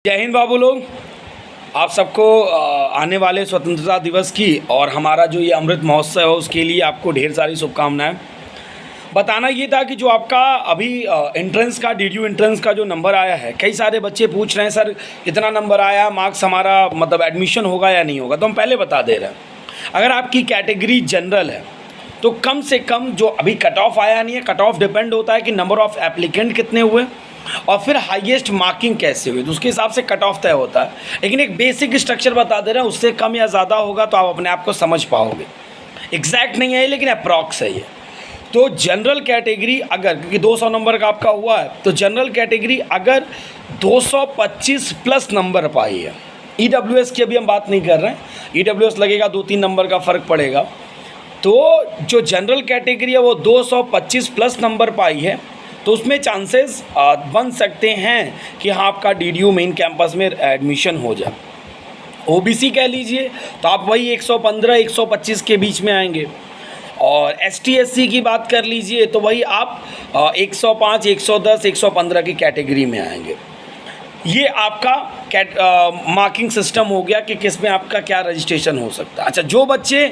जय हिंद बाबू लोग, आप सबको आने वाले स्वतंत्रता दिवस की और हमारा जो ये अमृत महोत्सव है उसके लिए आपको ढेर सारी शुभकामनाएं। बताना ये था कि जो आपका अभी एंट्रेंस का डीडीयू एंट्रेंस का जो नंबर आया है, कई सारे बच्चे पूछ रहे हैं सर इतना नंबर आया, मार्क्स हमारा मतलब एडमिशन होगा या नहीं होगा। तो हम पहले बता दे रहे हैं, अगर आपकी कैटेगरी जनरल है तो कम से कम जो अभी कट ऑफ आया नहीं है, कट ऑफ डिपेंड होता है कि नंबर ऑफ़ एप्लीकेंट कितने हुए और फिर हाईएस्ट मार्किंग कैसे हुई, तो उसके हिसाब से कट ऑफ तय होता है। लेकिन एक बेसिक स्ट्रक्चर बता दे रहे हैं, उससे कम या ज़्यादा होगा तो आप अपने आप को समझ पाओगे। एग्जैक्ट नहीं है लेकिन अप्रॉक्स है ये। तो जनरल कैटेगरी अगर, क्योंकि 200 नंबर का आपका हुआ है, तो जनरल कैटेगरी अगर 225 प्लस नंबर पाई है, ईडब्ल्यूएस की अभी हम बात नहीं कर रहे हैं, ईडब्ल्यूएस लगेगा 2-3 नंबर का फ़र्क पड़ेगा। तो जो जनरल कैटेगरी है वो 225 प्लस नंबर पाई है, तो उसमें चांसेस बन सकते हैं कि हाँ आपका डीडीयू मेन कैंपस में एडमिशन हो जाए। ओबीसी कह लीजिए तो आप वही 115-125 के बीच में आएंगे, और एसटी एससी की बात कर लीजिए तो वही आप 105, 110, 115 की कैटेगरी में आएंगे। ये आपका मार्किंग सिस्टम हो गया कि किस में आपका क्या रजिस्ट्रेशन हो सकता है। अच्छा, जो बच्चे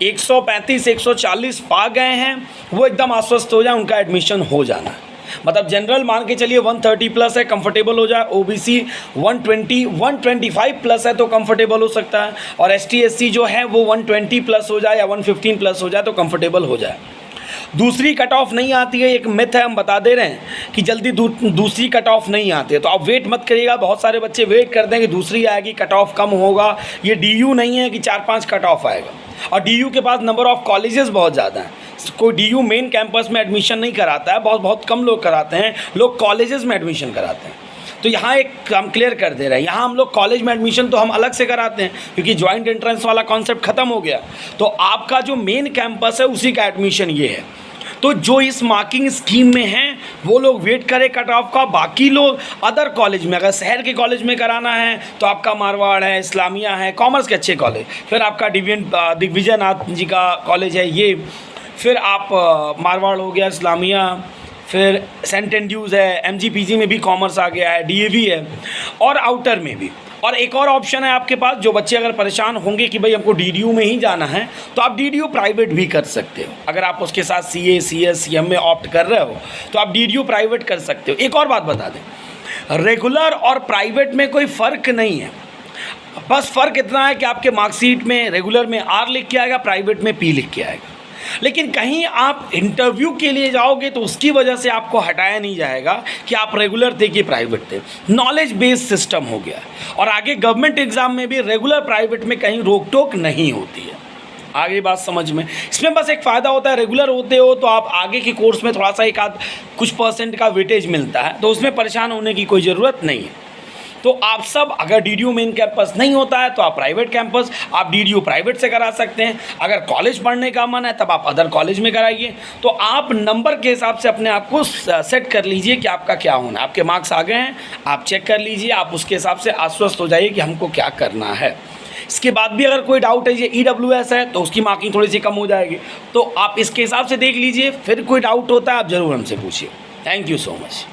135, 140 पा गए हैं वो एकदम आश्वस्त हो जाए, उनका एडमिशन हो जाना है। मतलब जनरल मान के चलिए 130 प्लस है, कंफर्टेबल हो जाए। ओबीसी 120, 125 प्लस है तो कंफर्टेबल हो सकता है, और एसटी एससी जो है वो 120 प्लस हो जाए या 115 प्लस हो जाए तो कंफर्टेबल हो जाए। दूसरी कट ऑफ नहीं आती है, एक मिथ है, हम बता दे रहे हैं कि जल्दी दूसरी कट ऑफ नहीं आती है, तो आप वेट मत करिएगा। बहुत सारे बच्चे वेट करते हैं कि दूसरी आएगी, कट ऑफ कम होगा। ये डीयू नहीं है कि 4-5 कट ऑफ आएगा, और डीयू के पास नंबर ऑफ़ कॉलेजेस बहुत ज़्यादा हैं। कोई डीयू मेन कैंपस में एडमिशन नहीं कराता है, बहुत कम लोग कराते हैं, लोग कॉलेजेस में एडमिशन कराते हैं। तो यहाँ एक हम क्लियर कर दे रहे हैं, यहाँ हम लोग कॉलेज में एडमिशन तो हम अलग से कराते हैं क्योंकि ज्वाइंट एंट्रेंस वाला कॉन्सेप्ट ख़त्म हो गया। तो आपका जो मेन कैंपस है उसी का एडमिशन ये है। तो जो इस मार्किंग स्कीम में हैं वो लोग वेट करें कट ऑफ का। बाकी लोग अदर कॉलेज में, अगर शहर के कॉलेज में कराना है तो आपका मारवाड़ है, इस्लामिया है, कॉमर्स के अच्छे कॉलेज, फिर आपका दिग्विजय नाथ जी का कॉलेज है ये, फिर आप मारवाड़ हो गया, इस्लामिया, फिर सेंट एंड्रूज है, एमजीपीजी में भी कॉमर्स आ गया है, डीएवी है, और आउटर में भी। और एक और ऑप्शन है आपके पास, जो बच्चे अगर परेशान होंगे कि भाई हमको डीडीयू में ही जाना है, तो आप डीडीयू प्राइवेट भी कर सकते हो। अगर आप उसके साथ सीए, सीएस, सीएम में ऑप्ट कर रहे हो तो आप डीडीयू प्राइवेट कर सकते हो। एक और बात बता दें, रेगुलर और प्राइवेट में कोई फ़र्क नहीं है, बस फ़र्क इतना है कि आपके मार्कशीट में रेगुलर में आर लिख के आएगा, प्राइवेट में पी लिख के आएगा। लेकिन कहीं आप इंटरव्यू के लिए जाओगे तो उसकी वजह से आपको हटाया नहीं जाएगा कि आप रेगुलर थे कि प्राइवेट थे। नॉलेज बेस्ड सिस्टम हो गया, और आगे गवर्नमेंट एग्जाम में भी रेगुलर प्राइवेट में कहीं रोक टोक नहीं होती है। आगे बात समझ में, इसमें बस एक फ़ायदा होता है, रेगुलर होते हो तो आप आगे के कोर्स में थोड़ा सा एक आध कुछ % का वेटेज मिलता है, तो उसमें परेशान होने की कोई ज़रूरत नहीं है। तो आप सब, अगर डीडीयू मेन कैंपस नहीं होता है तो आप प्राइवेट कैंपस, आप डीडीयू प्राइवेट से करा सकते हैं। अगर कॉलेज पढ़ने का मन है तब आप अदर कॉलेज में कराइए। तो आप नंबर के हिसाब से अपने आप को सेट कर लीजिए कि आपका क्या होना है। आपके मार्क्स आ गए हैं, आप चेक कर लीजिए, आप उसके हिसाब से आश्वस्त हो जाइए कि हमको क्या करना है। इसके बाद भी अगर कोई डाउट है, ये ईडब्ल्यूएस है तो उसकी मार्किंग थोड़ी सी कम हो जाएगी, तो आप इसके हिसाब से देख लीजिए। फिर कोई डाउट होता है आप ज़रूर हमसे पूछिए। Thank you so much.